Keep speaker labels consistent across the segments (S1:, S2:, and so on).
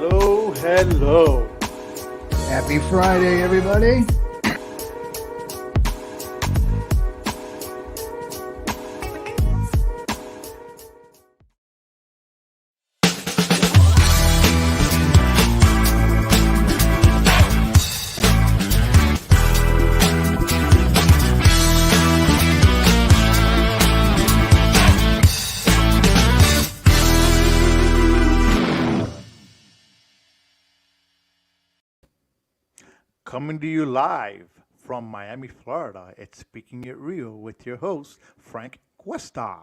S1: Hello, hello.
S2: Happy Friday, everybody.
S1: Coming to you live from Miami, Florida. It's Speaking It Real with your host, Frank Cuesta.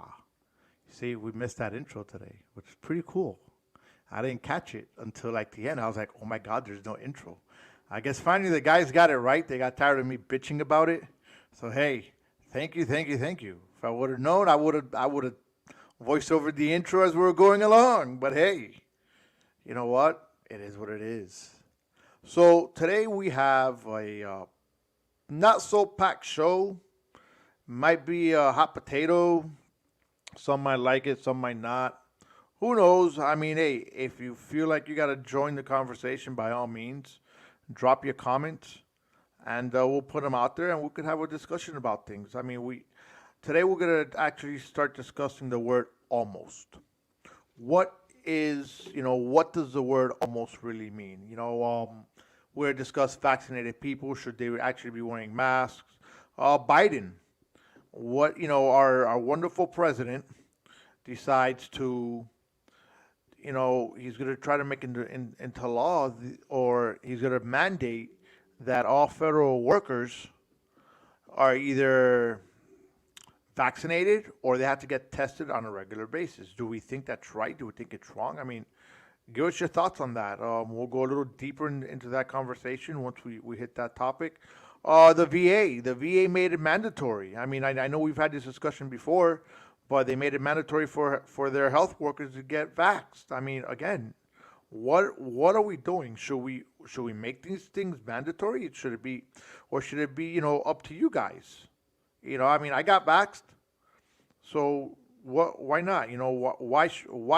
S1: See, we missed that intro today, which is pretty cool. I didn't catch it until like the end. I was like, oh my God, there's no intro. I guess finally the guys got it right. They got tired of me bitching about it. So hey, thank you, thank you, thank you. If I would have known, I would have voiced over the intro as we were going along. But hey, you know what? It is what it is. So today we have a not so packed show. Might be a hot potato. Some might like it, some might not. Who knows? I mean, hey, if you feel like you got to join the conversation, by all means, drop your comments, and we'll put them out there, and we could have a discussion about things. I mean, we today we're gonna actually start discussing the word almost. What does the word almost really mean? We're discuss vaccinated people, should they actually be wearing masks? Biden, our wonderful president decides to, he's going to try to make into law, or he's going to mandate that all federal workers are either vaccinated or they have to get tested on a regular basis. Do we think that's right? Do we think it's wrong? I mean, give us your thoughts on that. We'll go a little deeper into that conversation once we hit that topic. The VA made it mandatory. I mean, I know we've had this discussion before, but they made it mandatory for their health workers to get vaxxed. I mean, again, what are we doing? Should we make these things mandatory? Should it be, or should it be, up to you guys? I mean, I got vaxxed, so what? Why not? Why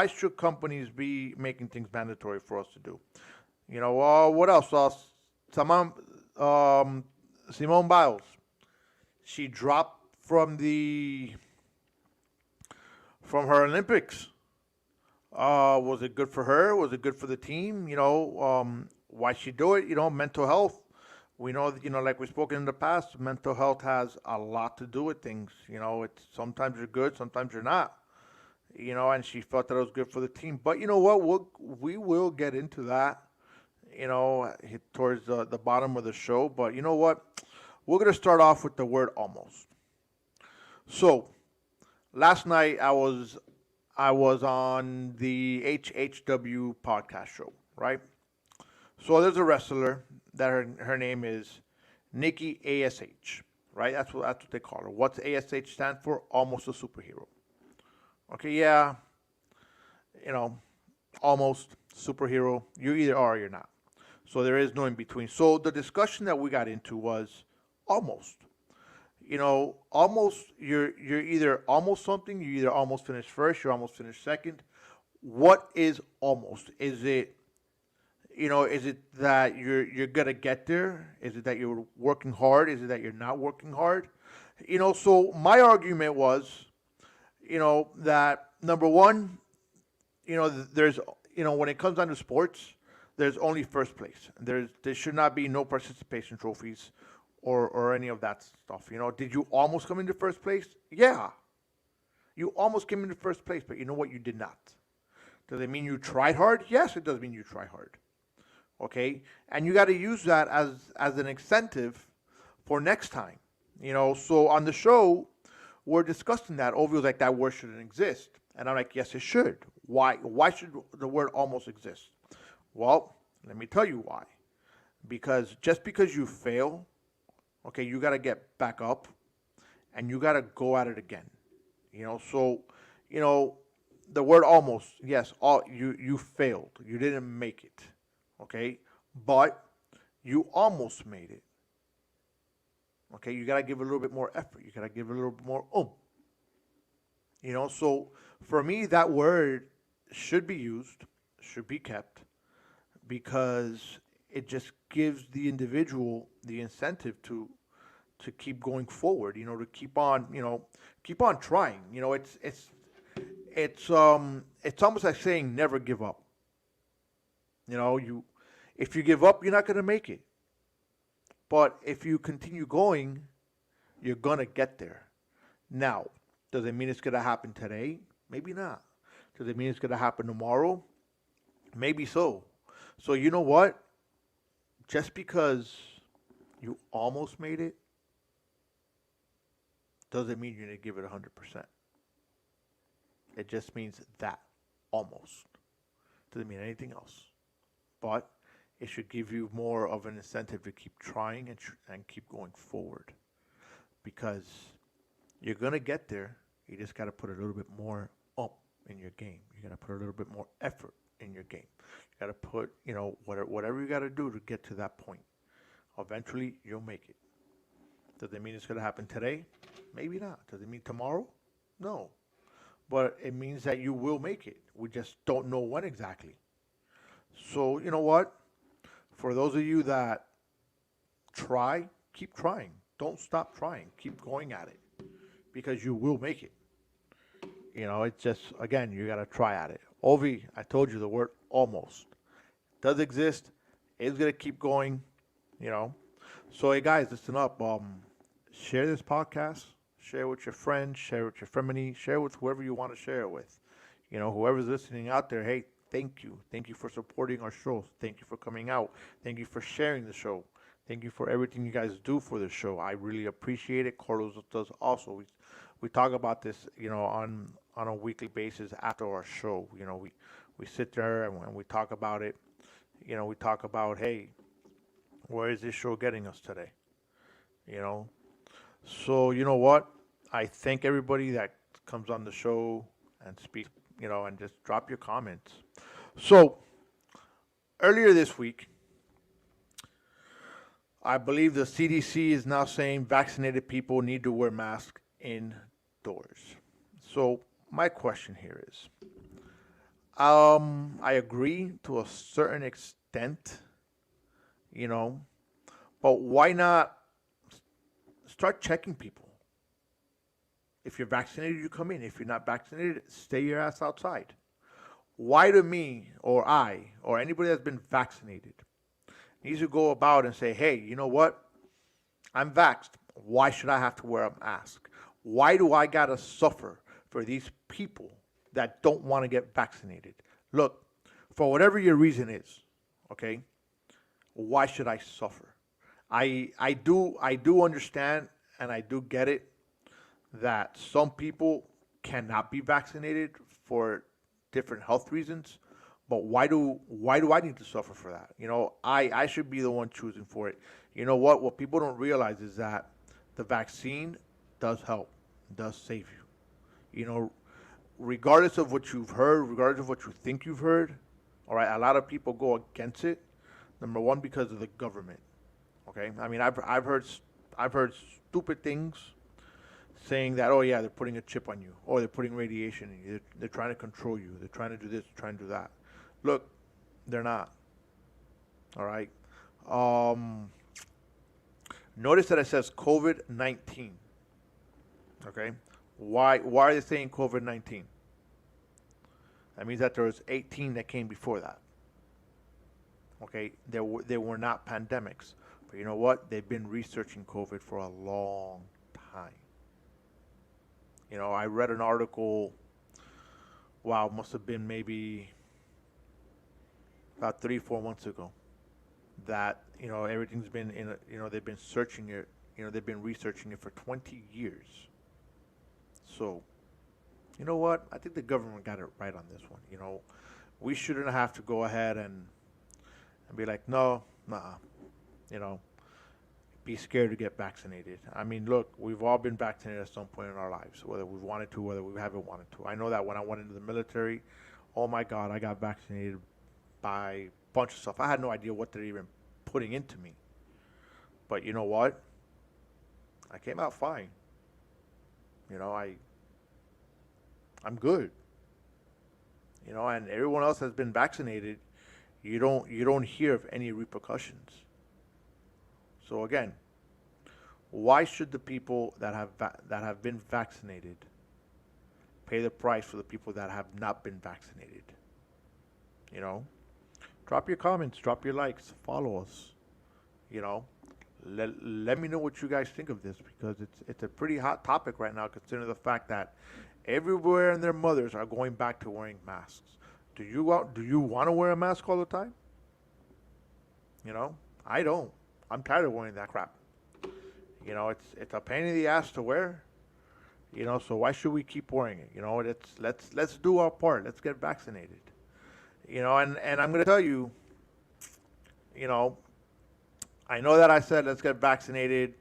S1: should companies be making things mandatory for us to do? What else? Simone Biles, she dropped from her Olympics. Was it good for her? Was it good for the team? Why she do it? Mental health. We know that, like we've spoken in the past, mental health has a lot to do with things. It's sometimes you're good, sometimes you're not. And she felt that it was good for the team. But you know what? We will get into that, towards the bottom of the show. But you know what? We're going to start off with the word almost. So, last night I was on the HHW podcast show, right? So there's a wrestler that her name is Nikki ASH, right? That's what they call her. What's ASH stand for? Almost a superhero. Okay, yeah, almost superhero. You either are or you're not. So there is no in between. So the discussion that we got into was almost. Almost you're either almost something, you either almost finished first, you're almost finished second. What is almost? Is it that you're gonna get there? Is it that you're working hard? Is it that you're not working hard? So my argument was, that number one, there's, when it comes down to sports, there's only first place. There should not be no participation trophies or any of that stuff. Did you almost come into first place? Yeah. You almost came into first place, but you know what? You did not. Does it mean you tried hard? Yes, it does mean you try hard. Okay? And you got to use that as an incentive for next time. So on the show, we're discussing that. Ovi was like, that word shouldn't exist. And I'm like, yes, it should. Why? Why should the word almost exist? Well, let me tell you why. Because just because you fail, okay, you got to get back up and you got to go at it again. So, the word almost, yes, you failed. You didn't make it. Okay? But you almost made it. Okay, you gotta give a little bit more effort. You gotta give a little bit more So for me, that word should be used, should be kept. because it just gives the individual the incentive to keep going forward. To keep on, keep on trying. It's almost like saying never give up. You if you give up, you're not gonna make it. But if you continue going, you're gonna get there. Now, does it mean it's gonna happen today? Maybe not. Does it mean it's gonna happen tomorrow? Maybe so. So you know what? Just because you almost made it doesn't mean you're gonna give it 100%. It just means that almost. Doesn't mean anything else. But it should give you more of an incentive to keep trying and keep going forward, because you're gonna get there. You just got to put a little bit more up in your game. You got to put a little bit more effort in your game. You got to put, whatever you got to do to get to that point. Eventually, you'll make it. Does it mean it's gonna happen today? Maybe not. Does it mean tomorrow? No. But it means that you will make it. We just don't know when exactly. So you know what? For those of you that try, keep trying. Don't stop trying. Keep going at it, because you will make it. It's just, again, you got to try at it. Ovi, I told you the word almost does exist. It's going to keep going, you know. So, hey, guys, listen up. Share this podcast. Share it with your friends. Share it with your family. Share it with whoever you want to share it with. Whoever's listening out there, hey, thank you. Thank you for supporting our show. Thank you for coming out. Thank you for sharing the show. Thank you for everything you guys do for the show. I really appreciate it. Carlos does also. We talk about this, on a weekly basis after our show. We sit there and we talk about it. We talk about, hey, where is this show getting us today? You know. So you know what? I thank everybody that comes on the show and speaks, and just drop your comments. So earlier this week, I believe the CDC is now saying vaccinated people need to wear masks indoors. So my question here is, I agree to a certain extent, you know, but why not start checking people? If you're vaccinated, you come in. If you're not vaccinated, stay your ass outside. Why do me or I or anybody that's been vaccinated needs to go about and say, hey, you know what? I'm vaxxed. Why should I have to wear a mask? Why do I gotta suffer for these people that don't want to get vaccinated? Look, for whatever your reason is, okay, why should I suffer? I do understand, and I do get it, that some people cannot be vaccinated for different health reasons. But why do I need to suffer for that? I should be the one choosing for it. You know what? What people don't realize is that the vaccine does help, does save you. Regardless of what you've heard, regardless of what you think you've heard, all right, a lot of people go against it. Number one, because of the government. Okay, I mean, I've heard stupid things saying that, oh yeah, they're putting a chip on you, or they're putting radiation in you, they're trying to control you, they're trying to do this, they're trying to do that. Look, they're not. All right. Um, Notice that it says COVID-19. Okay. Why are they saying COVID-19? That means that there was 18 that came before that. Okay. They were not pandemics. But you know what? They've been researching COVID for a long time. I read an article, wow, must have been maybe about 3 4 months ago, that everything's been they've been searching it, they've been researching it for 20 years. So you know what, I think the government got it right on this one. We shouldn't have to go ahead and be like, no, nah, you know be scared to get vaccinated. I mean, look, we've all been vaccinated at some point in our lives, whether we've wanted to, whether we haven't wanted to. I know that when I went into the military, oh my God, I got vaccinated by a bunch of stuff. I had no idea what they're even putting into me. But you know what? I came out fine. I'm good. And everyone else has been vaccinated. You don't hear of any repercussions. So again, why should the people that have been vaccinated pay the price for the people that have not been vaccinated? You know, drop your comments, drop your likes, follow us. You know, let me know what you guys think of this because it's a pretty hot topic right now, considering the fact that everywhere and their mothers are going back to wearing masks. Do you want to wear a mask all the time? You know, I don't. I'm tired of wearing that crap. You know, it's a pain in the ass to wear. You know, so why should we keep wearing it? You know, let's do our part. Let's get vaccinated. You know, and I'm gonna tell you, you know, I know that I said let's get vaccinated.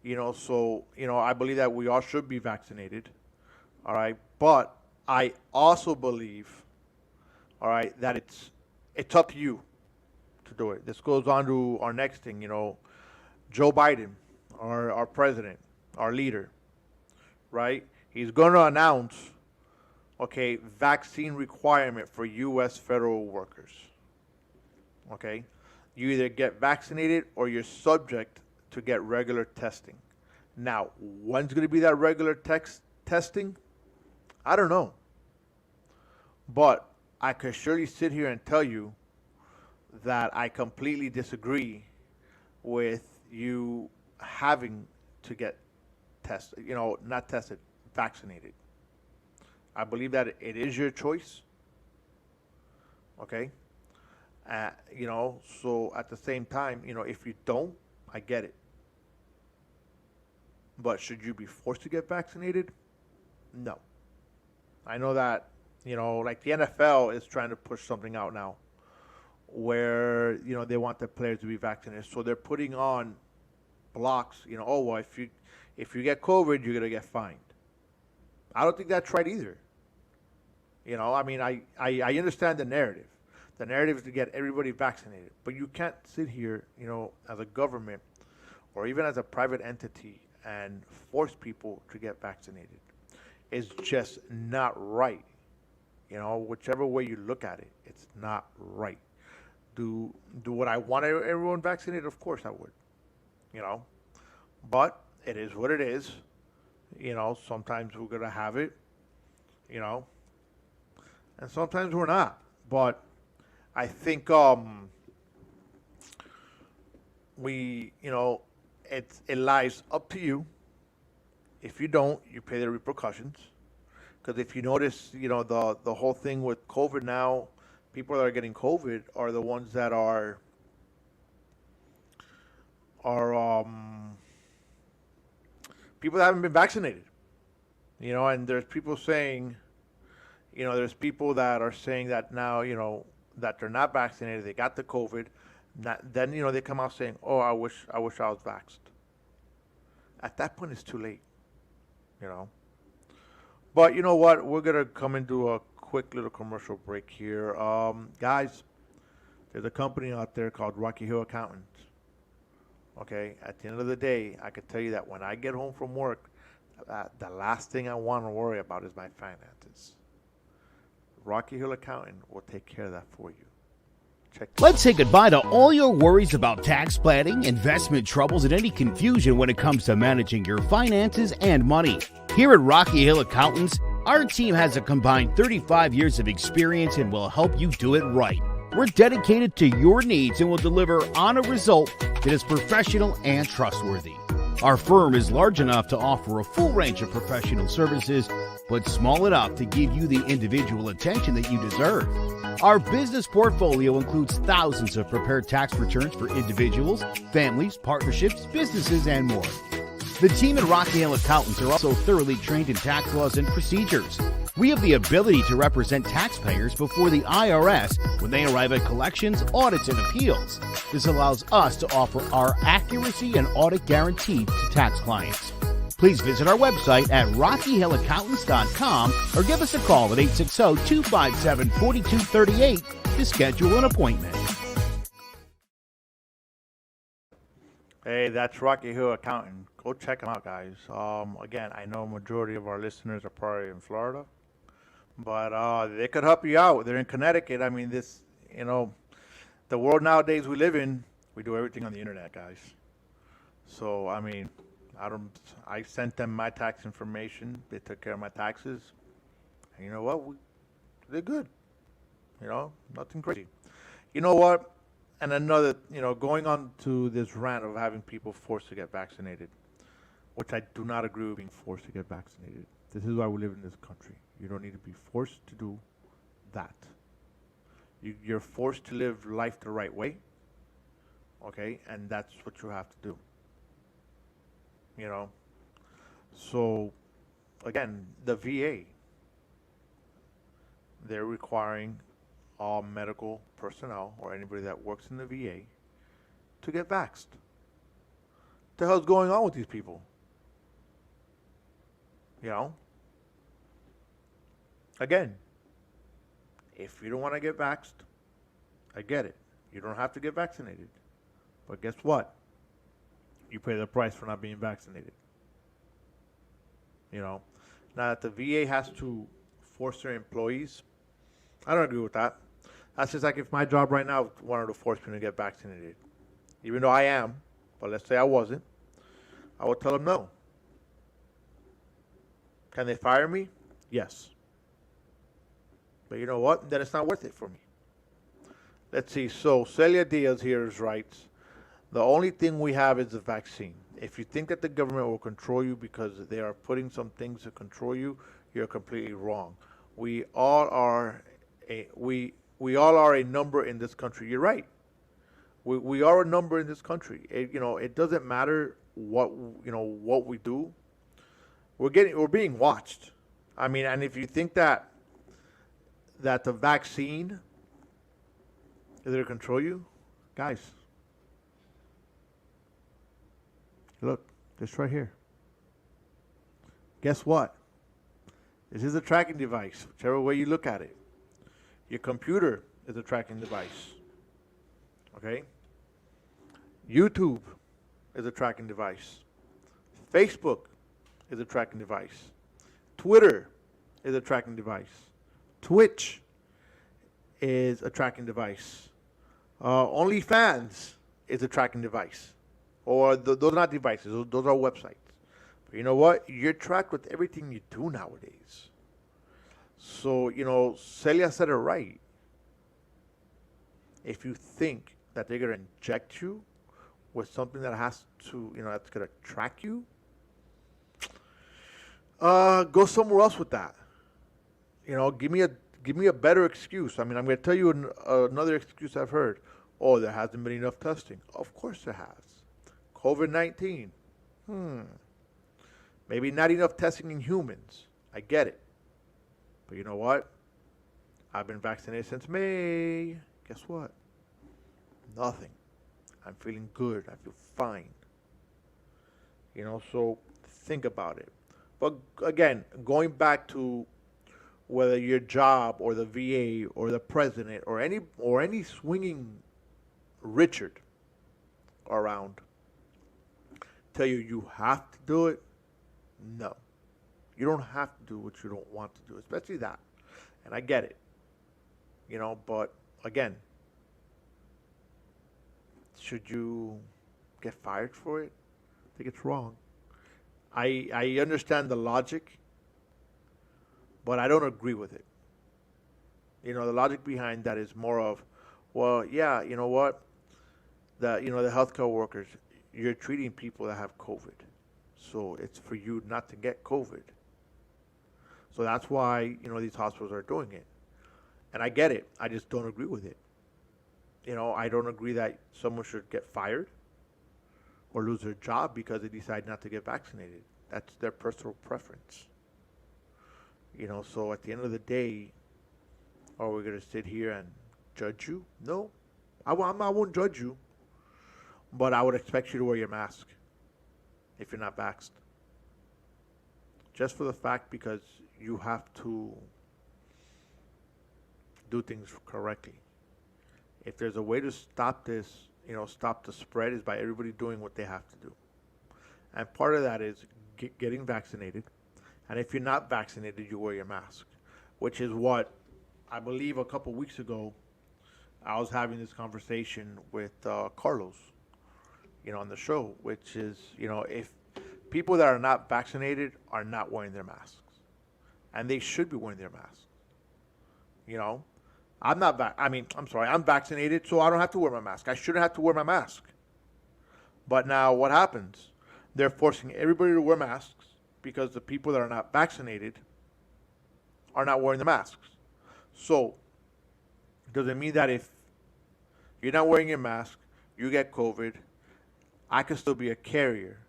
S1: You know, so I believe that we all should be vaccinated. All right, but I also believe, all right, that it's up to you to do it. This goes on to our next thing. You know, Joe Biden, our president, our leader, right? He's going to announce, okay, vaccine requirement for U.S. federal workers. Okay, you either get vaccinated or you're subject to get regular testing. Now, when's going to be that regular testing? I don't know. But I could surely sit here and tell you that I completely disagree with you having to get tested, not tested, vaccinated. I believe that it is your choice. Okay. So at the same time, if you don't, I get it. But should you be forced to get vaccinated? No. I know that, like the NFL is trying to push something out now where, they want their players to be vaccinated. So they're putting on blocks, oh, well, if you get COVID, you're going to get fined. I don't think that's right either. I mean, I understand the narrative. The narrative is to get everybody vaccinated. But you can't sit here, as a government or even as a private entity and force people to get vaccinated. It's just not right. Whichever way you look at it, it's not right. Would I want everyone vaccinated? Of course I would. You know, but it is what it is. Sometimes we're gonna have it. And sometimes we're not. But I think it lies up to you. If you don't, you pay the repercussions. Because if you notice, the whole thing with COVID now, people that are getting COVID are the ones that are people that haven't been vaccinated. And there's people saying, there's people that are saying that now, that they're not vaccinated, they got the COVID. Then they come out saying, "Oh, I wish I was vaxxed." At that point, it's too late. You know. But you know what? We're gonna come into a quick little commercial break here, guys. There's a company out there called Rocky Hill Accountants. Okay. At the end of the day, I can tell you that when I get home from work, the last thing I want to worry about is my finances. Rocky Hill Accountant will take care of that for you.
S3: Let's say goodbye to all your worries about tax planning, investment troubles, and any confusion when it comes to managing your finances and money. Here at Rocky Hill Accountants, our team has a combined 35 years of experience and will help you do it right. We're dedicated to your needs and will deliver on a result that is professional and trustworthy. Our firm is large enough to offer a full range of professional services, but small enough to give you the individual attention that you deserve. Our business portfolio includes thousands of prepared tax returns for individuals, families, partnerships, businesses, and more. The team at Rocky Hill Accountants are also thoroughly trained in tax laws and procedures. We have the ability to represent taxpayers before the IRS when they arrive at collections, audits, and appeals. This allows us to offer our accuracy and audit guarantee to tax clients. Please visit our website at rockyhillaccountants.com or give us a call at 860-257-4238 to schedule an appointment.
S1: Hey, that's Rocky Hill Accountant. Go check them out, guys. Again, I know a majority of our listeners are probably in Florida, but they could help you out. They're in Connecticut. I mean, the world nowadays we live in, we do everything on the internet, guys. So I mean, I don't. I sent them my tax information. They took care of my taxes, and you know what? They're good. Nothing crazy. You know what? And another, going on to this rant of having people forced to get vaccinated, which I do not agree with being forced to get vaccinated. This is why we live in this country. You don't need to be forced to do that. You're forced to live life the right way, okay? And that's what you have to do. You know. So, again, the VA, they're requiring all medical personnel or anybody that works in the VA to get vaxxed. What the hell's going on with these people? You know? Again, if you don't want to get vaxxed, I get it. You don't have to get vaccinated. But guess what? You pay the price for not being vaccinated. You know? Now that the VA has to force their employees, I don't agree with that. That's just like if my job right now wanted to force me to get vaccinated. Even though I am, but let's say I wasn't, I would tell them no. Can they fire me? Yes. But you know what? Then it's not worth it for me. Let's see. So Celia Diaz here writes, the only thing we have is the vaccine. If you think that the government will control you because they are putting some things to control you, you're completely wrong. We all are a number in this country. You're right. We are a number in this country. It doesn't matter what we do. We're being watched. I mean, and if you think that the vaccine is there to control you, guys, look, this right here. Guess what? This is a tracking device, whichever way you look at it. Your computer is a tracking device. Okay? YouTube is a tracking device. Facebook is a tracking device. Twitter is a tracking device. Twitch is a tracking device. OnlyFans is a tracking device. Or those are not devices, those are websites. But you know what? You're tracked with everything you do nowadays. So, Celia said it right. If you think that they're going to inject you with something that has to, that's going to track you, go somewhere else with that. Give me a better excuse. I mean, I'm going to tell you another excuse I've heard. Oh, there hasn't been enough testing. Of course there has. COVID-19. Maybe not enough testing in humans. I get it. But you know what? I've been vaccinated since May. Guess what? Nothing. I'm feeling good. I feel fine. So think about it. But again, going back to whether your job or the VA or the president or any swinging Richard around tell you have to do it, no. You don't have to do what you don't want to do, especially that. And I get it. But again, should you get fired for it? I think it's wrong. I understand the logic, but I don't agree with it. The logic behind that is more of, well, yeah, you know what? The healthcare workers, you're treating people that have COVID. So it's for you not to get COVID. So that's why, these hospitals are doing it. And I get it. I just don't agree with it. I don't agree that someone should get fired or lose their job because they decide not to get vaccinated. That's their personal preference. So at the end of the day, are we going to sit here and judge you? No. I won't judge you. But I would expect you to wear your mask if you're not vaxxed. Just for the fact because you have to do things correctly. If there's a way to stop this, stop the spread, is by everybody doing what they have to do. And part of that is getting vaccinated. And if you're not vaccinated, you wear your mask, which is what I believe a couple weeks ago I was having this conversation with Carlos, on the show, which is, if people that are not vaccinated are not wearing their masks, and they should be wearing their masks. You know, I'm not. I'm sorry. I'm vaccinated, so I don't have to wear my mask. I shouldn't have to wear my mask. But now, what happens? They're forcing everybody to wear masks because the people that are not vaccinated are not wearing the masks. So, does it mean that if you're not wearing your mask, you get COVID, I could still be a carrier?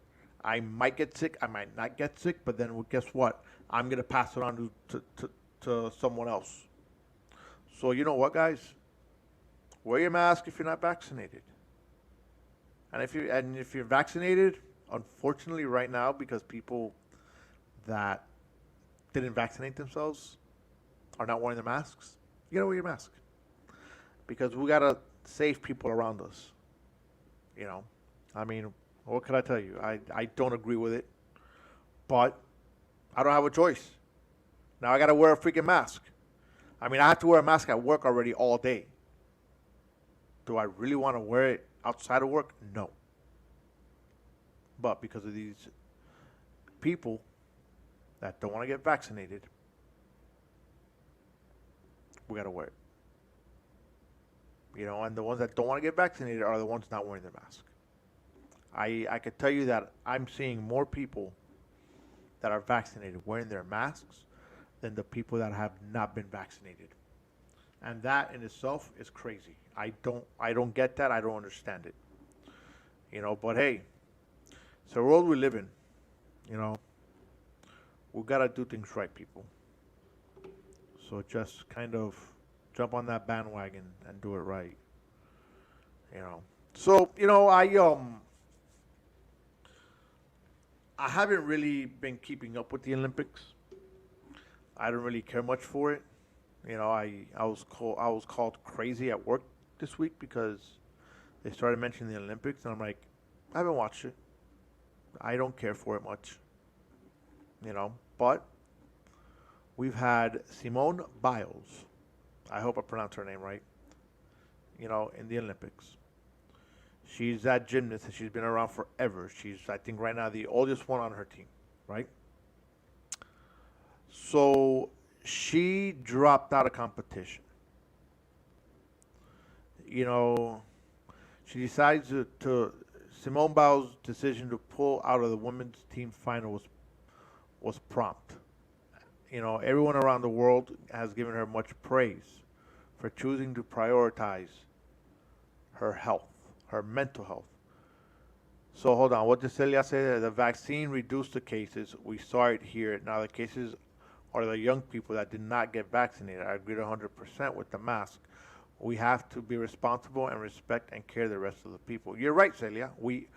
S1: I might get sick, I might not get sick, but then well, guess what? I'm going to pass it on to someone else. So, you know what, guys? Wear your mask if you're not vaccinated. And if you're vaccinated, unfortunately, right now, because people that didn't vaccinate themselves are not wearing their masks, you gotta wear your mask because we gotta save people around us. You know, I mean, what can I tell you? I don't agree with it, but I don't have a choice. Now I gotta wear a freaking mask. I mean, I have to wear a mask at work already all day. Do I really want to wear it outside of work? No. But because of these people that don't want to get vaccinated, we got to wear it. And the ones that don't want to get vaccinated are the ones not wearing their mask. I could tell you that I'm seeing more people that are vaccinated wearing their masks than the people that have not been vaccinated. And that in itself is crazy. I don't get that. I don't understand it. But hey, it's the world we live in. You know, we gotta do things right, people. So just kind of jump on that bandwagon and do it right. You know. So I haven't really been keeping up with the Olympics. I don't really care much for it. I was called crazy at work this week because they started mentioning the Olympics, and I'm like, I haven't watched it. I don't care for it much. But we've had Simone Biles. I hope I pronounced her name right. In the Olympics. She's that gymnast, and she's been around forever. She's, I think, right now the oldest one on her team, right? So she dropped out of competition. You know, she decides to Simone Biles' decision to pull out of the women's team final was prompt. Everyone around the world has given her much praise for choosing to prioritize her health, her mental health. So hold on, what did Celia say there? The vaccine reduced the cases. We saw it here. Now the cases are the young people that did not get vaccinated. I agree 100% with the mask. We have to be responsible and respect and care the rest of the people. You're right, Celia. We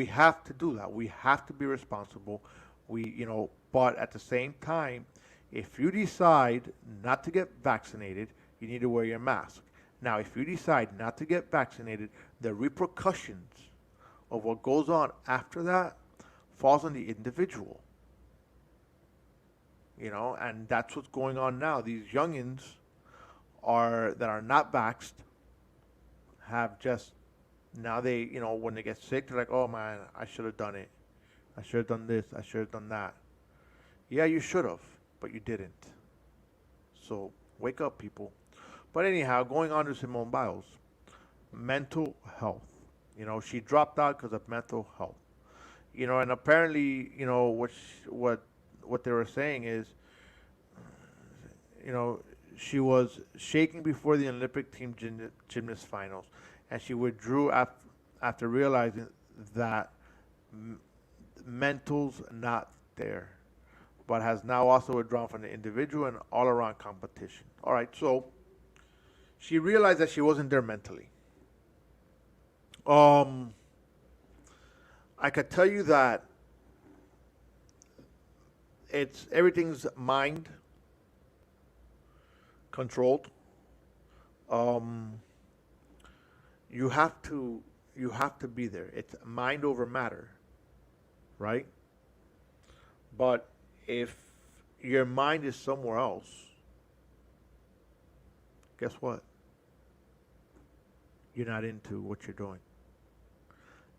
S1: have to do that. We have to be responsible. But at the same time, if you decide not to get vaccinated, you need to wear your mask. Now, if you decide not to get vaccinated, the repercussions of what goes on after that falls on the individual. And that's what's going on now. These youngins that are not vaxxed have just now when they get sick, they're like, oh man, I should have done it. I should have done this. I should have done that. Yeah, you should have, but you didn't. So wake up, people. But anyhow, going on to Simone Biles, mental health. She dropped out because of mental health. And apparently, what they were saying is, she was shaking before the Olympic team gymnast finals, and she withdrew after realizing that mental's not there, but has now also withdrawn from the individual and all-around competition. All right, so she realized that she wasn't there mentally. I could tell you that everything's mind controlled. Um, you have to be there. It's mind over matter, right? But if your mind is somewhere else, guess what? you're not into what you're doing.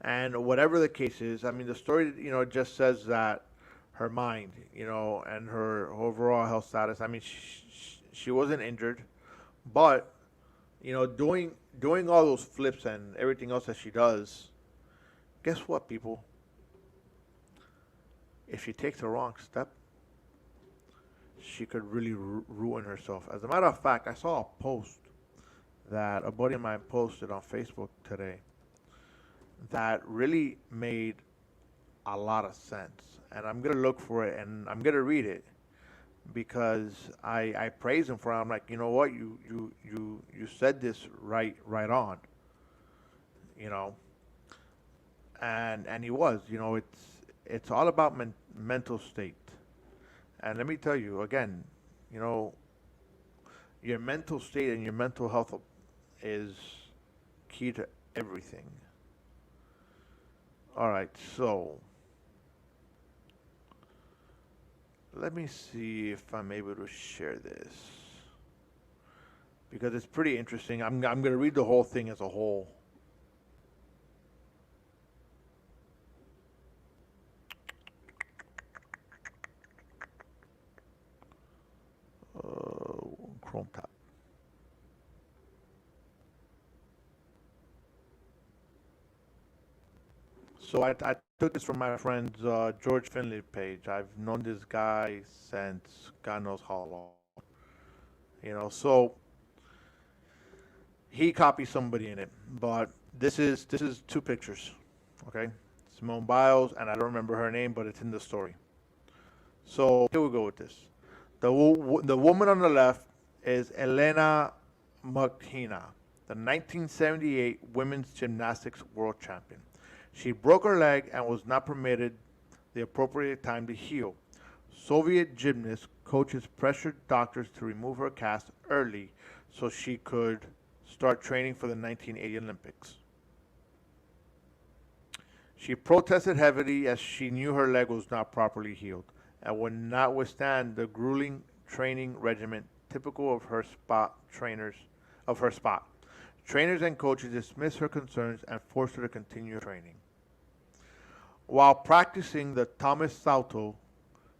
S1: And whatever the case is, I mean, the story, just says that her mind, and her overall health status. I mean, she wasn't injured, but doing all those flips and everything else that she does. Guess what, people? If she takes a wrong step, she could really ruin herself. As a matter of fact, I saw a post that a buddy of mine posted on Facebook today that really made a lot of sense. And I'm gonna look for it and I'm gonna read it because I praise him for it. I'm like, you know what, you said this right on, you know, and he was, it's all about mental state. And let me tell you again, you know, your mental state and your mental health is key to everything. All right, so let me see if I'm able to share this because it's pretty interesting. I'm going to read the whole thing as a whole. Chrome tab. So I took this from my friend's George Finley page. I've known this guy since God knows how long. So he copied somebody in it, but this is two pictures, okay? Simone Biles, and I don't remember her name, but it's in the story. So here we go with this. The woman on the left is Elena Mukhina, the 1978 women's gymnastics world champion. She broke her leg and was not permitted the appropriate time to heal. Soviet gymnast coaches pressured doctors to remove her cast early so she could start training for the 1980 Olympics. She protested heavily as she knew her leg was not properly healed and would not withstand the grueling training regimen typical of her spot. Trainers and coaches dismissed her concerns and forced her to continue training. While practicing the Thomas Salto,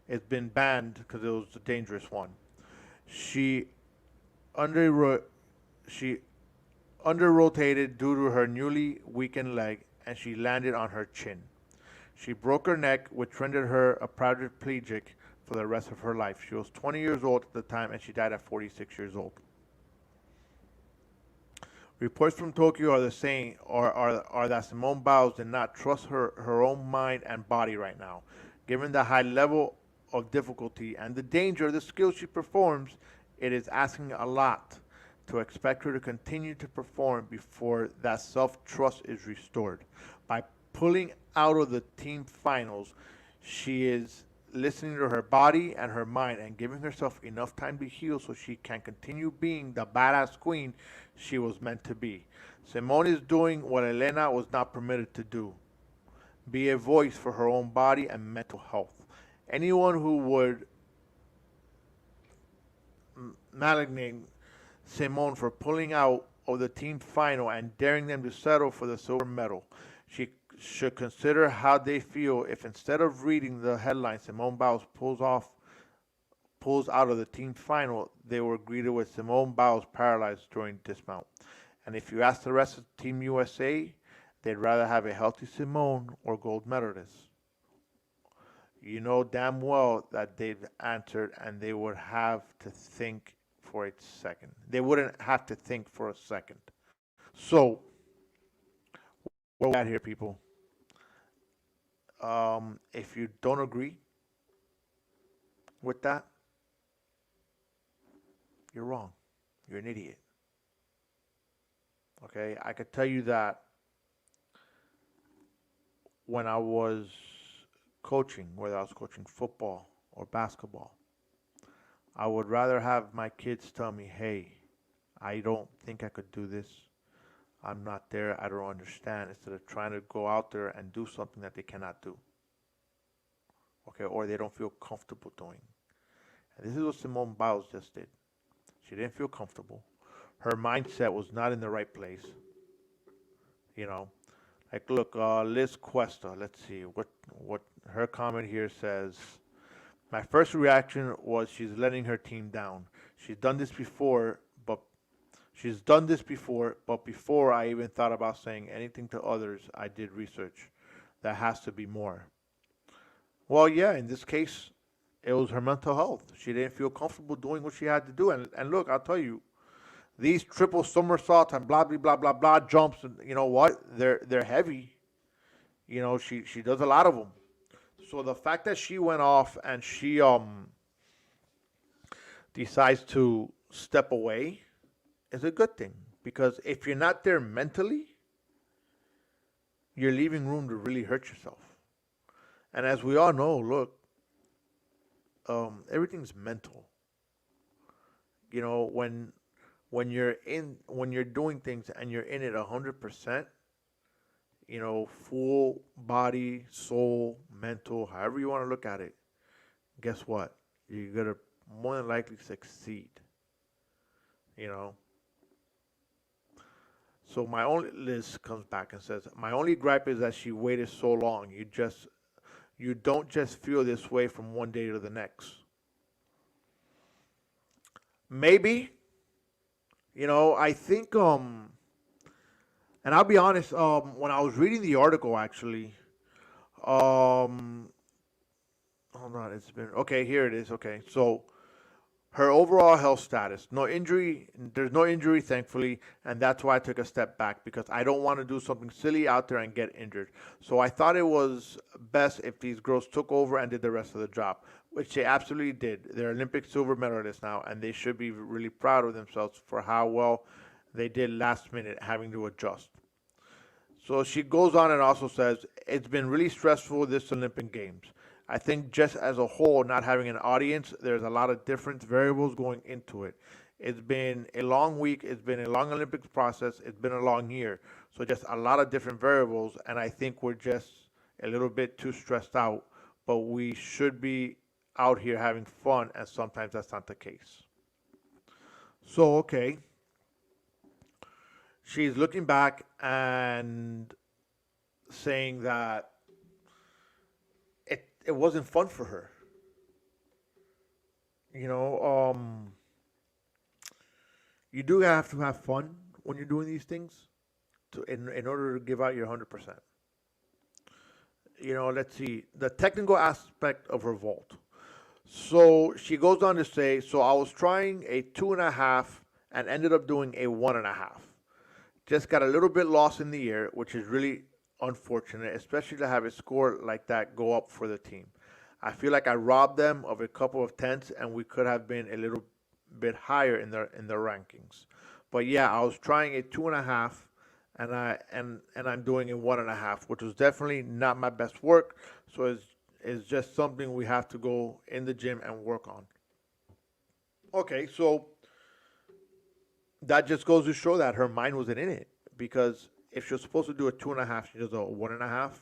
S1: it's been banned because it was a dangerous one. She under she under rotated due to her newly weakened leg, and she landed on her chin. She broke her neck, which rendered her a paraplegic for the rest of her life. She was 20 years old at the time, and she died at 46 years old. Reports from Tokyo are the same, are that Simone Biles did not trust her own mind and body right now. Given the high level of difficulty and the danger of the skills she performs, it is asking a lot to expect her to continue to perform before that self-trust is restored. By pulling out of the team finals, she is listening to her body and her mind and giving herself enough time to heal so she can continue being the badass queen she was meant to be. Simone is doing what Elena was not permitted to do, be a voice for her own body and mental health. Anyone who would malignate Simone for pulling out of the team final and daring them to settle for the silver medal. She should consider how they feel if instead of reading the headline Simone Biles pulls out of the team final, they were greeted with Simone Biles paralyzed during dismount. And if you ask the rest of Team USA, they'd rather have a healthy Simone or gold medalist. You know damn well that they've answered and they would have to think for a second. They wouldn't have to think for a second. So, what we got here, people? If you don't agree with that, you're wrong. You're an idiot. Okay? I could tell you that when I was coaching, whether I was coaching football or basketball, I would rather have my kids tell me, hey, I don't think I could do this. I'm not there. I don't understand. Instead of trying to go out there and do something that they cannot do. Okay, or they don't feel comfortable doing. And this is what Simone Biles just did. She didn't feel comfortable. Her mindset was not in the right place. You know, like look, Liz Cuesta. Let's see what her comment here says. My first reaction was she's letting her team down. She's done this before, but she's done this before, but before I even thought about saying anything to others, I did research. There has to be more. Well, yeah, in this case, it was her mental health. She didn't feel comfortable doing what she had to do. And look, I'll tell you, these triple somersaults and blah blah blah blah blah jumps, and you know what? They're heavy. You know, she does a lot of them. So the fact that she went off and she decides to step away is a good thing, because if you're not there mentally, you're leaving room to really hurt yourself. And as we all know, look, everything's mental. You know, when you're doing things and you're in it 100%, you know, full body, soul, mental, however you want to look at it, guess what? You're gonna more than likely succeed. You know. So my only Liz comes back and says, my only gripe is that she waited so long. You don't just feel this way from one day to the next. Maybe, you know, I think and I'll be honest, when I was reading the article actually, um hold on, it's been okay, here it is. Okay. So her overall health status, no injury, there's no injury, thankfully, and that's why I took a step back, because I don't want to do something silly out there and get injured. So I thought it was best if these girls took over and did the rest of the job, which they absolutely did. They're Olympic silver medalists now, and they should be really proud of themselves for how well they did last minute having to adjust. So she goes on and also says, it's been really stressful this Olympic Games. I think just as a whole, not having an audience, there's a lot of different variables going into it. It's been a long week, it's been a long Olympics process, it's been a long year. So just a lot of different variables, and I think we're just a little bit too stressed out, but we should be out here having fun, and sometimes that's not the case. So, okay, she's looking back and saying that it wasn't fun for her. You know, you do have to have fun when you're doing these things in order to give out your 100%. You know, let's see the technical aspect of revolt. So she goes on to say, so I was trying a 2.5 and ended up doing a 1.5. Just got a little bit lost in the air, which is really unfortunate, especially to have a score like that go up for the team. I feel like I robbed them of a couple of tenths, and we could have been a little bit higher in their rankings. But yeah, I was trying a 2.5, and I'm doing a 1.5, which was definitely not my best work. So it's just something we have to go in the gym and work on. Okay, so that just goes to show that her mind wasn't in it, because if she was supposed to do a 2.5, she does a 1.5.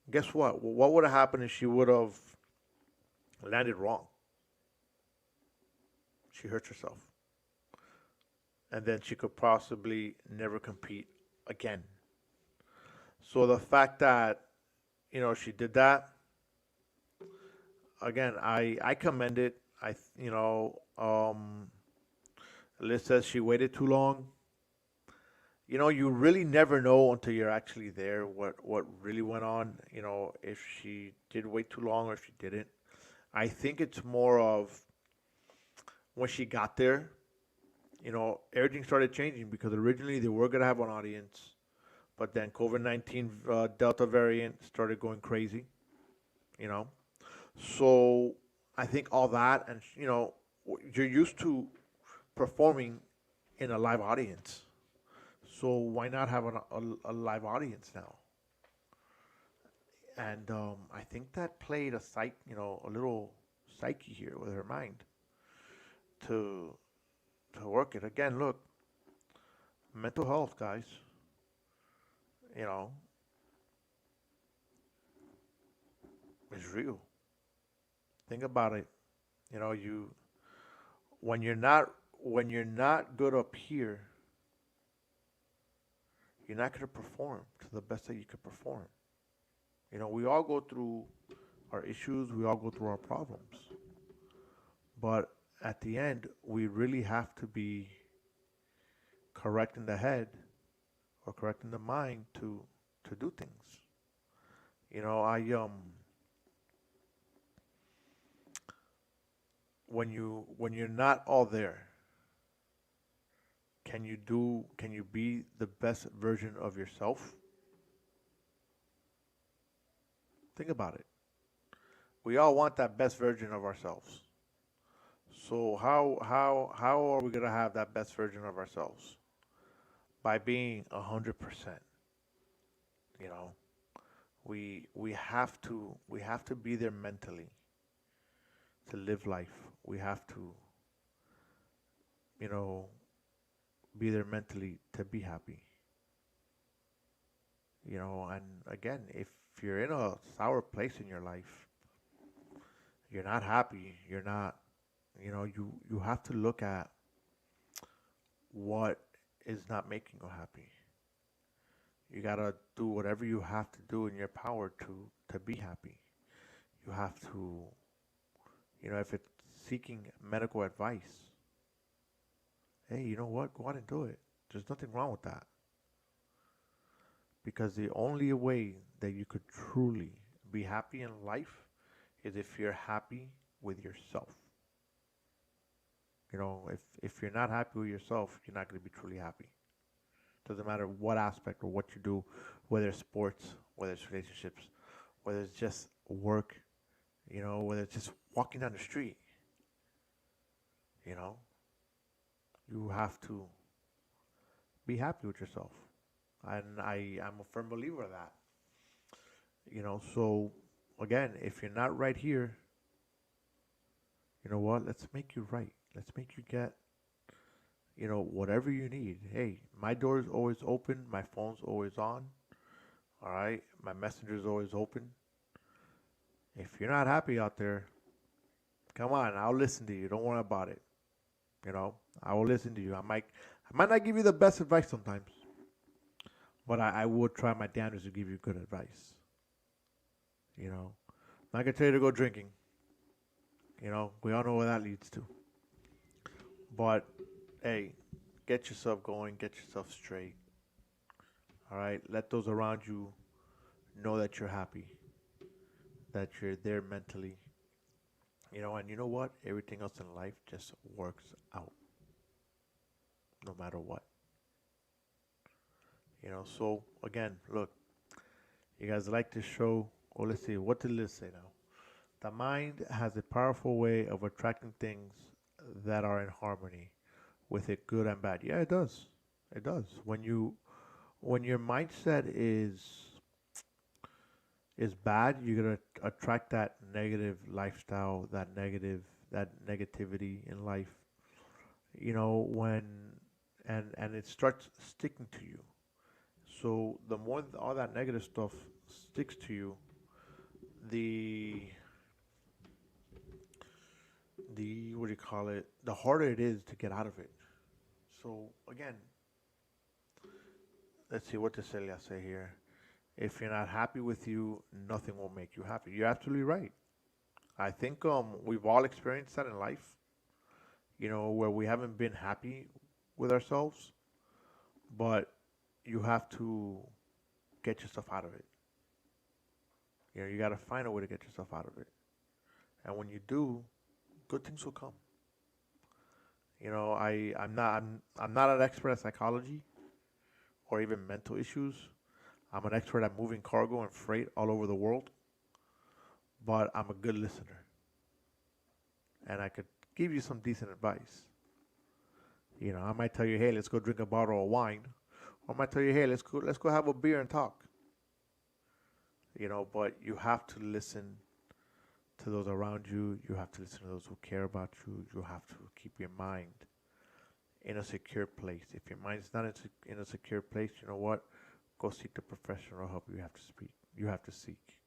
S1: Guess what? Well, what would have happened if she would have landed wrong? She hurts herself, and then she could possibly never compete again. So the fact that she did that again, I commend it. Liz says she waited too long. You know, you really never know until you're actually there what really went on. You know, if she did wait too long or if she didn't. I think it's more of when she got there, everything started changing, because originally they were gonna have an audience, but then COVID-19 Delta variant started going crazy. You know, so I think all that, and you're used to performing in a live audience. So why not have a live audience now? And I think that played a little psyche here with her mind to work it again. Look, mental health, guys. You know, is real. Think about it. You know, when you're not good up here, you're not going to perform to the best that you could perform. We all go through our issues, we all go through our problems. But at the end, we really have to be correct in the head or correct in the mind to do things. I when you're not all there, can you be the best version of yourself? Think about it. We all want that best version of ourselves. So how are we gonna have that best version of ourselves? By being 100%. You know, we have to be there mentally to live life. We have to you know be there mentally to be happy. And again, if you're in a sour place in your life, you're not happy. You're not. You have to look at what is not making you happy. You gotta do whatever you have to do in your power to be happy. You have to, if it's seeking medical advice, hey, you know what? Go out and do it. There's nothing wrong with that. Because the only way that you could truly be happy in life is if you're happy with yourself. If you're not happy with yourself, you're not going to be truly happy. Doesn't matter what aspect or what you do, whether it's sports, whether it's relationships, whether it's just work, whether it's just walking down the street, you know, you have to be happy with yourself. And I'm a firm believer of that. So again, if you're not right here, you know what? Let's make you right. Let's make you get, whatever you need. Hey, my door is always open. My phone's always on. All right. My messenger is always open. If you're not happy out there, come on. I'll listen to you. Don't worry about it. I will listen to you. I might not give you the best advice sometimes, but I will try my damnedest to give you good advice. I'm not gonna tell you to go drinking. We all know where that leads to. But hey, get yourself going, get yourself straight. All right, let those around you know that you're happy, that you're there mentally. And you know what? Everything else in life just works out, no matter what. So again, look, you guys like this show? Well, let's see. What did Liz say now? The mind has a powerful way of attracting things that are in harmony with it, good and bad. Yeah, it does. It does. When your mindset is bad, you're gonna attract that negative lifestyle, that negativity in life. When and it starts sticking to you. So the more all that negative stuff sticks to you, the what do you call it? The harder it is to get out of it. So again, let's see what does Celia say here. If you're not happy with you, nothing will make you happy. You're absolutely right. I think we've all experienced that in life. Where we haven't been happy with ourselves, but you have to get yourself out of it. You got to find a way to get yourself out of it. And when you do, good things will come. I'm not an expert at psychology or even mental issues. I'm an expert at moving cargo and freight all over the world, but I'm a good listener, and I could give you some decent advice. I might tell you, hey, let's go drink a bottle of wine, or I might tell you, hey, let's go have a beer and talk. But you have to listen to those around you. You have to listen to those who care about you. You have to keep your mind in a secure place. If your mind is not in a secure place, you know what? Go seek the professional help you have to speak. You have to seek.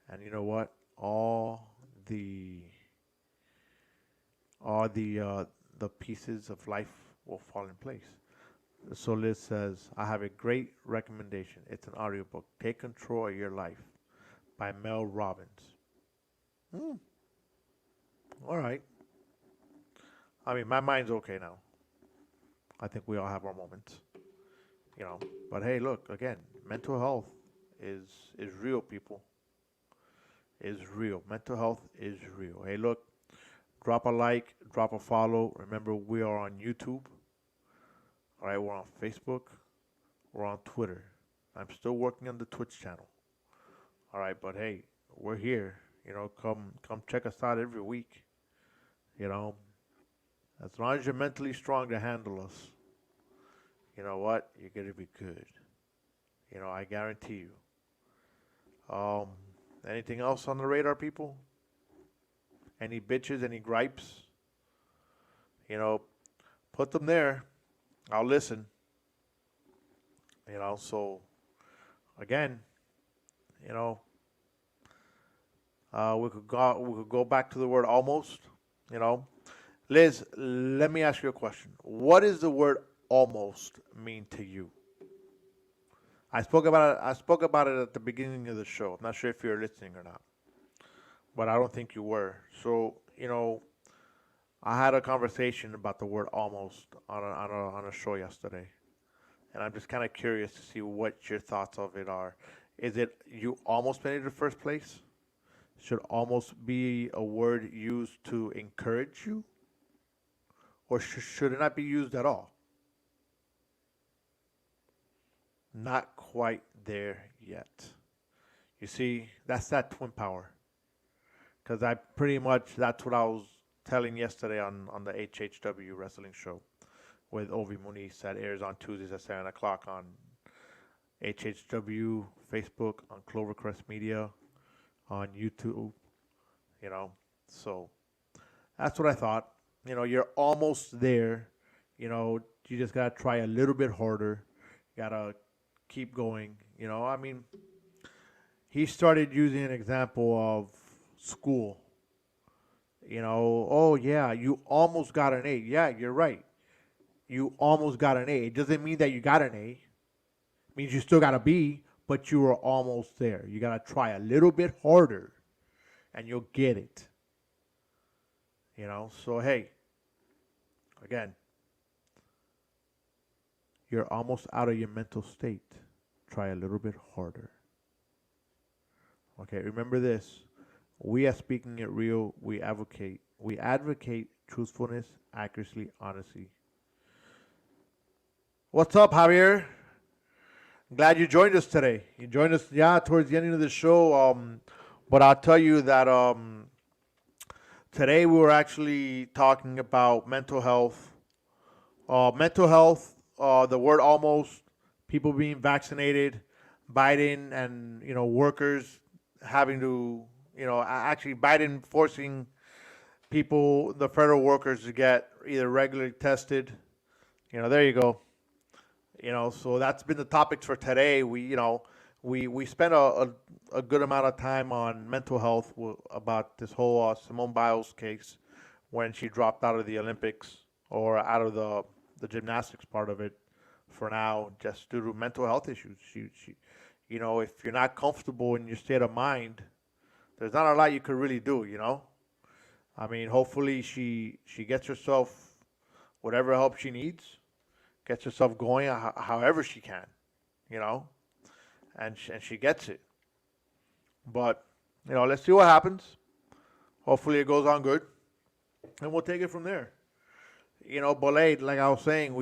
S1: And you know what? The all the pieces of life will fall in place. So Liz says, I have a great recommendation. It's an audiobook. Take Control of Your Life by Mel Robbins. Hmm. All right. I mean, my mind's okay now. I think we all have our moments, you know. But hey, look, again, mental health is real, people. Is real. Mental health is real. Hey, look, drop a like, drop a follow. Remember, we are on YouTube. All right, we're on Facebook. We're on Twitter. I'm still working on the Twitch channel. All right, but hey, we're here. You know, come check us out every week. You know, as long as you're mentally strong to handle us, you know what? You're gonna be good. You know, I guarantee you. Um, Anything else on the radar, people? Any bitches? Any gripes? You know, put them there. I'll listen. You know, so again, you know, we could go back to the word almost. You know, Liz, let me ask you a question. What does the word almost mean to you? I spoke about it at the beginning of the show. I'm not sure if you're listening or not, but I don't think you were. So you know, I had a conversation about the word almost on a show yesterday, and I'm just kind of curious to see what your thoughts of it are. Is it you almost made it to first place? Should almost be a word used to encourage you, or should it not be used at all? Not quite there yet. You see, that's that twin power. Because I pretty much, that's what I was telling yesterday on the HHW wrestling show with Ovi Muniz that airs on Tuesdays at 7 o'clock on HHW, Facebook, on Clovercrest Media, on YouTube, you know. So that's what I thought. You know, you're almost there. You know, you just got to try a little bit harder. You got to keep going. You know, I mean, he started using an example of school. You know, oh yeah, you almost got an A. Yeah, you're right. You almost got an A. It doesn't mean that you got an A. It means you still got a B, but you were almost there. You got to try a little bit harder and you'll get it. You know, so hey, again, you're almost out of your mental state. Try a little bit harder. Okay, remember this. We at Speaking It Real, we advocate truthfulness, accuracy, honesty. What's up, Javier? Glad you joined us today. You joined us, yeah, towards the ending of the show. But I'll tell you that today we were actually talking about mental health. Mental health, the word almost, people being vaccinated, Biden and, you know, workers having to, you know, actually Biden forcing people, the federal workers, to get either regularly tested. You know, there you go. You know, so that's been the topics for today. We spent a good amount of time on mental health about this whole Simone Biles case when she dropped out of the Olympics or out of the gymnastics part of it for now, just due to mental health issues. She, you know, if you're not comfortable in your state of mind, there's not a lot you could really do. You know, I mean, hopefully she gets herself whatever help she needs, gets herself going however she can, you know, and she gets it. But you know, let's see what happens. Hopefully, it goes on good, and we'll take it from there. You know, but like I was saying,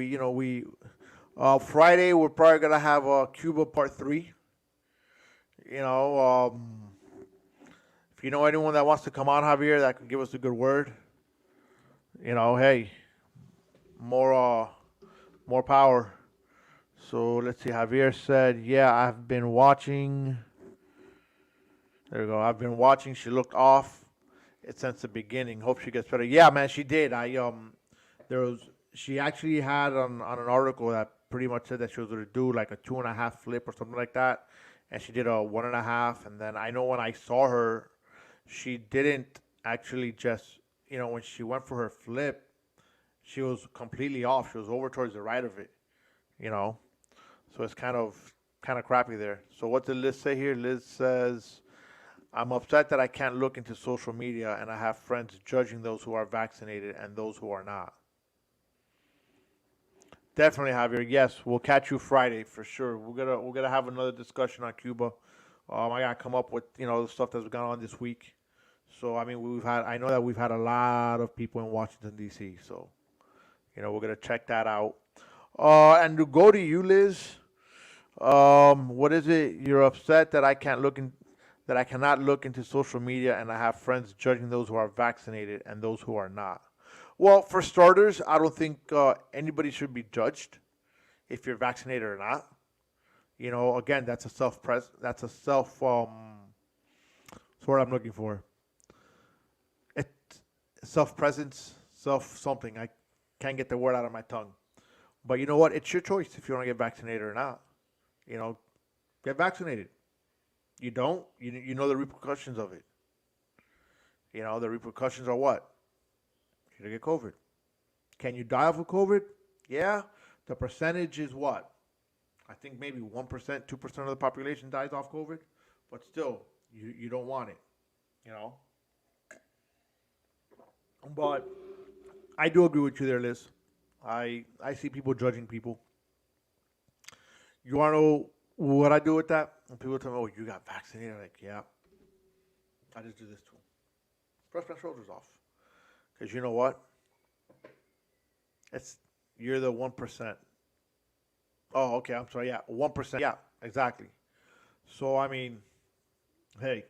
S1: Friday we're probably gonna have Cuba Part 3. You know, if you know anyone that wants to come on, Javier, that can give us a good word. You know, hey, more more power. So let's see. Javier said, "Yeah, I've been watching." There you go. I've been watching. She looked off it since the beginning. Hope she gets better. Yeah, man, she did. There was she actually had on an article that pretty much said that she was going to do like a 2.5 flip or something like that, and she did a 1.5. And then I know when I saw her, she didn't actually just, you know, when she went for her flip, she was completely off. She was over towards the right of it. you know. So it's kind of crappy there. So what did Liz say here? Liz says, "I'm upset that I can't look into social media and I have friends judging those who are vaccinated and those who are not." Definitely, Javier. Yes, we'll catch you Friday for sure. We're gonna have another discussion on Cuba. I gotta come up with the stuff that's gone on this week. So I mean, I know that we've had a lot of people in Washington D.C. So we're gonna check that out. And to go to you, Liz. What is it? You're upset that I cannot look into social media, and I have friends judging those who are vaccinated and those who are not. Well, for starters, I don't think anybody should be judged if you're vaccinated or not. Again, that's a self what's the word I'm looking for. It self presence, self something. I can't get the word out of my tongue. But you know what? It's your choice if you want to get vaccinated or not. You know, get vaccinated. You don't, you know the repercussions of it. The repercussions are what? You're gonna get COVID. Can you die of COVID? Yeah. The percentage is what? I think maybe 1%, 2% of the population dies off COVID, but still, you don't want it. You know. But I do agree with you there, Liz. I see people judging people. You want to know what I do with that? When people tell me, "Oh, you got vaccinated," I'm like, yeah, I just do this to them. Brush my shoulders off, because you know what? It's You're the 1%. Oh, okay. I'm sorry. Yeah, 1%. Yeah, exactly. So I mean, hey,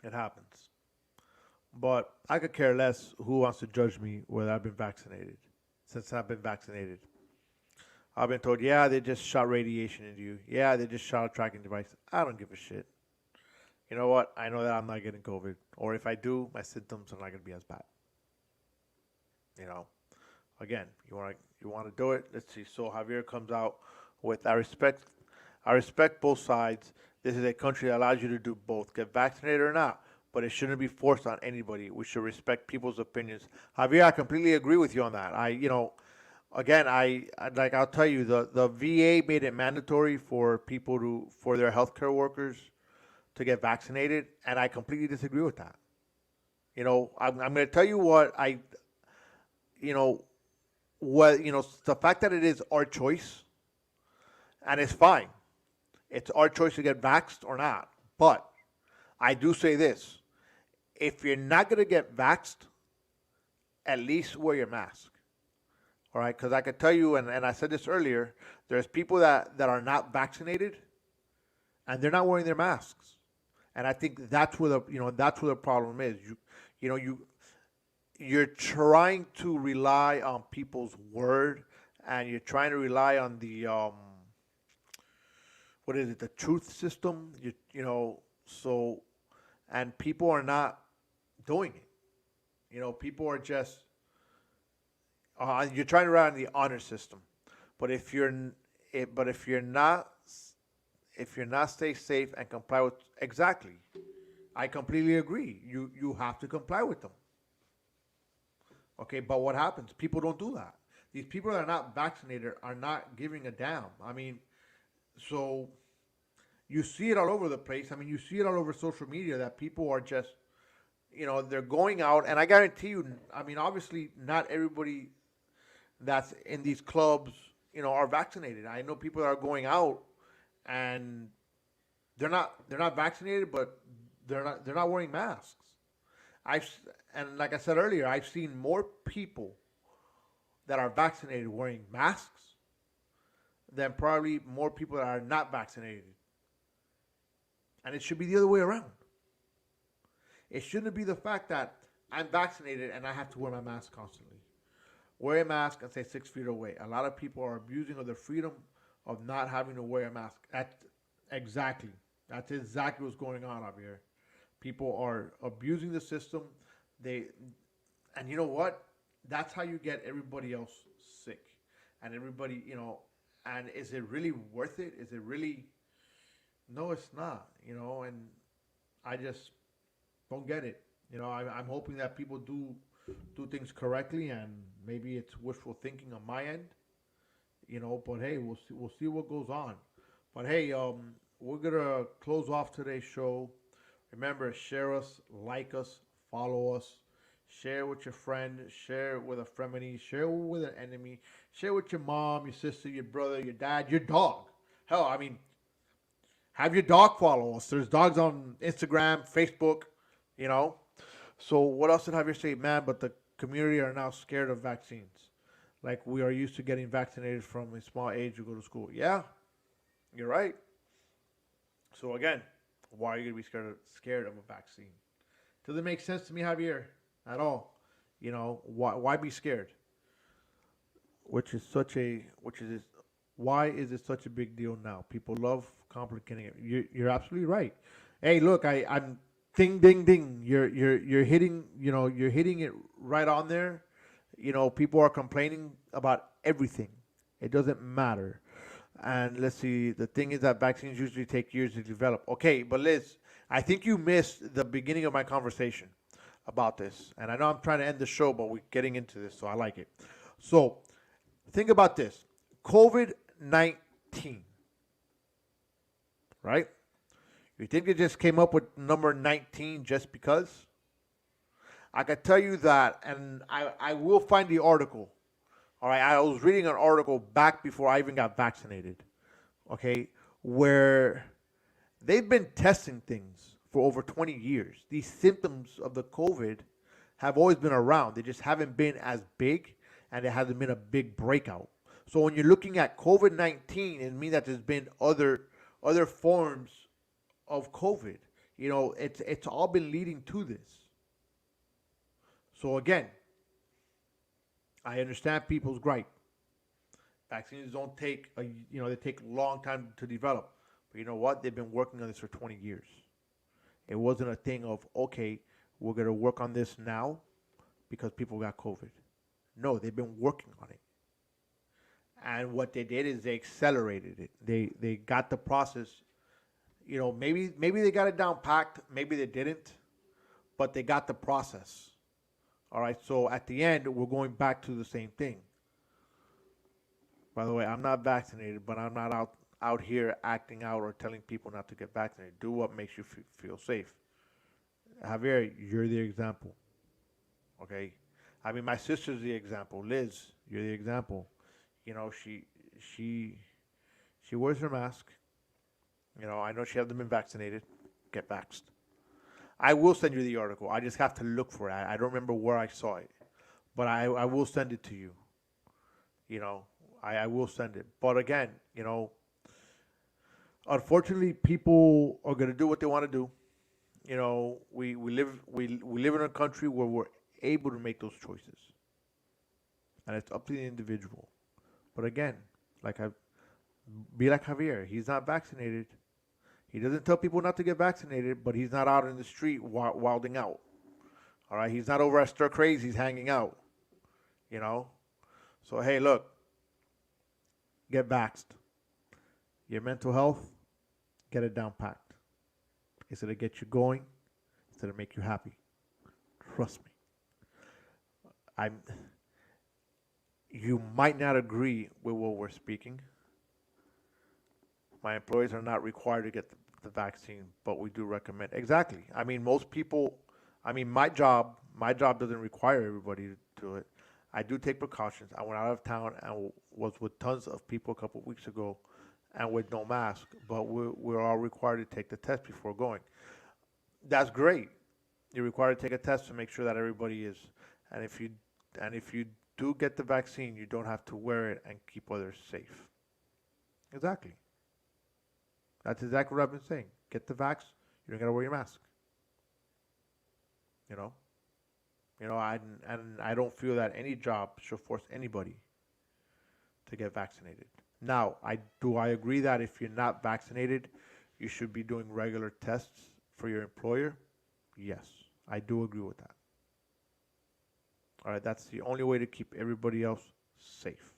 S1: it happens. But I could care less who wants to judge me whether I've been vaccinated. Since I've been vaccinated, I've been told, yeah, they just shot radiation into you. Yeah, they just shot a tracking device. I don't give a shit. You know what? I know that I'm not getting COVID, or if I do, my symptoms are not going to be as bad. You know. Again, you want to do it. Let's see. So Javier comes out with, I respect both sides. This is a country that allows you to do both, get vaccinated or not, but it shouldn't be forced on anybody. We should respect people's opinions. Javier, I completely agree with you on that. Again, I'll tell you, the VA made it mandatory for for their healthcare workers to get vaccinated, and I completely disagree with that. I'm going to tell you you know, the fact that it is our choice, and it's fine. It's our choice to get vaxxed or not. But I do say this: if you're not going to get vaxxed, at least wear your mask. All right, because I could tell you, and I said this earlier, there's people that are not vaccinated and they're not wearing their masks, and I think that's where the problem is. You know you you're trying to rely on people's word, and you're trying to rely on the what is it, the truth system. So, and people are not doing it. People are just you're trying to rely on the honor system, but if you're not stay safe and comply with, exactly, I completely agree. You have to comply with them. Okay, but what happens? People don't do that. These people that are not vaccinated are not giving a damn. I mean, so you see it all over the place. I mean, you see it all over social media that people are just, they're going out, and I guarantee you, I mean, obviously, not everybody that's in these clubs, are vaccinated. I know people that are going out and they're not vaccinated, but they're not wearing masks. I've and like I said earlier, I've seen more people that are vaccinated wearing masks than probably more people that are not vaccinated. And it should be the other way around. It shouldn't be the fact that I'm vaccinated and I have to wear my mask constantly. Wear a mask and stay 6 feet away. A lot of people are abusing of their freedom of not having to wear a mask. Exactly. That's exactly what's going on out here. People are abusing the system. They and you know what? That's how you get everybody else sick. And everybody, and is it really worth it? Is it really? No, it's not. And I just don't get it. I'm hoping that people do things correctly, and maybe it's wishful thinking on my end. But hey, we'll see what goes on. But hey, we're gonna close off today's show. Remember, share us, like us, follow us, share with your friend, share with a frenemy, share with an enemy, share with your mom, your sister, your brother, your dad, your dog. Hell, I mean, have your dog follow us. There's dogs on Instagram, Facebook, you know. So what else did Javier say, man? But the community are now scared of vaccines. Like we are used to getting vaccinated from a small age to go to school. Yeah, you're right. So again, why are you gonna be scared of a vaccine? Doesn't make sense to me, Javier, at all. Why be scared? Which is why is it such a big deal now? People love complicating it. You're absolutely right. Hey, look, I'm ding ding ding. You're hitting you're hitting it right on there. People are complaining about everything. It doesn't matter. And let's see, the thing is that vaccines usually take years to develop. Okay, but Liz, I think you missed the beginning of my conversation about this. And I know I'm trying to end the show, but we're getting into this, so I like it. So think about this: COVID 19, right? You think they just came up with number 19 just because? I can tell you that, and I will find the article. All right, I was reading an article back before I even got vaccinated, okay, where they've been testing things for over 20 years. These symptoms of the COVID have always been around. They just haven't been as big, and it hasn't been a big breakout. So when you're looking at COVID 19, it means that there's been other forms of COVID. It's all been leading to this. So again, I understand people's gripe. Vaccines don't take they take a long time to develop. But you know what? They've been working on this for 20 years. It wasn't a thing of, okay, we're going to work on this now because people got COVID. No, they've been working on it. And what they did is they accelerated it. They got the process, maybe they got it down packed, maybe they didn't, but they got the process. All right, so at the end, we're going back to the same thing. By the way, I'm not vaccinated, but I'm not out here acting out or telling people not to get vaccinated. Do what makes you feel safe. Javier, you're the example. Okay, I mean, my sister's the example. Liz, you're the example. She she wears her mask. I know she hasn't been vaccinated. Get vaxxed. I will send you the article. I just have to look for it. I don't remember where I saw it, but I will send it to you. You know, I will send it. But again, unfortunately, people are gonna do what they want to do. We live in a country where we're able to make those choices, and it's up to the individual. But again, like I be like Javier, he's not vaccinated. He doesn't tell people not to get vaccinated, but he's not out in the street wilding out. All right, he's not over at Stir Crazy's hanging out. You know, so hey, look, get vaxxed. Your mental health, get it down packed. It's gonna get you going. It's gonna make you happy. Trust me. I'm. You might not agree with what we're speaking. My employees are not required to get the vaccine, but we do recommend. Exactly. I mean, most people. I mean, my job doesn't require everybody to do it. I do take precautions. I went out of town and was with tons of people a couple of weeks ago, and with no mask. But we're all required to take the test before going. That's great. You're required to take a test to make sure that everybody is. And if you do get the vaccine, you don't have to wear it and keep others safe. Exactly. That's exactly what I've been saying. Get the vax. You don't gotta wear your mask. You know. And I don't feel that any job should force anybody to get vaccinated. Now, I agree that if you're not vaccinated, you should be doing regular tests for your employer. Yes, I do agree with that. All right, that's the only way to keep everybody else safe.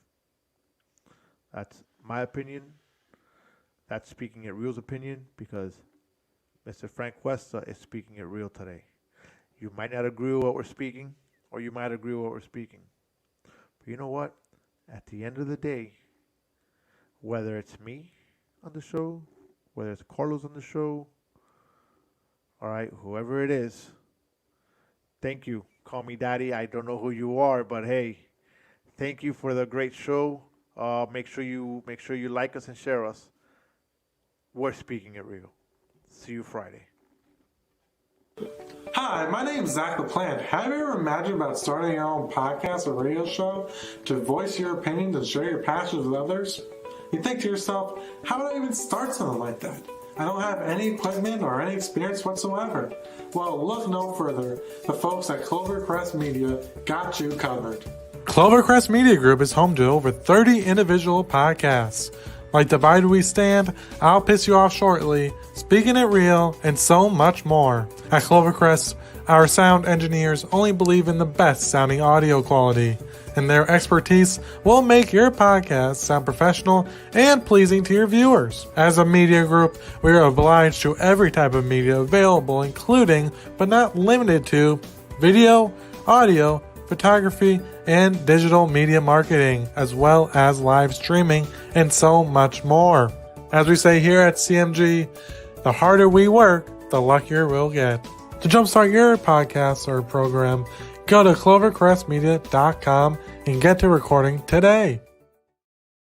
S1: That's my opinion. That's speaking at Real's opinion because Mr. Frank Cuesta is speaking at Real today. You might not agree with what we're speaking, or you might agree with what we're speaking. But you know what? At the end of the day, whether it's me on the show, whether it's Carlos on the show, all right, whoever it is, thank you. Call me daddy. I don't know who you are, but hey, thank you for the great show. Make sure you like us and share us. We're speaking it real. See you Friday.
S4: Hi, my name is Zach LaPlante. Have you ever imagined about starting your own podcast or radio show to voice your opinions and share your passions with others? You think to yourself, how would I even start something like that? I don't have any equipment or any experience whatsoever. Well, look no further. The folks at Clovercrest Media got you covered. Clovercrest Media Group is home to over 30 individual podcasts, like Divide We Stand, I'll Piss You Off Shortly, Speaking It Real, and so much more. At Clovercrest, our sound engineers only believe in the best sounding audio quality, and their expertise will make your podcast sound professional and pleasing to your viewers. As a media group, we are obliged to every type of media available, including, but not limited to, video, audio, photography, and digital media marketing, as well as live streaming, and so much more. As we say here at CMG, the harder we work, the luckier we'll get. To jumpstart your podcast or program, go to clovercrestmedia.com and get to recording today.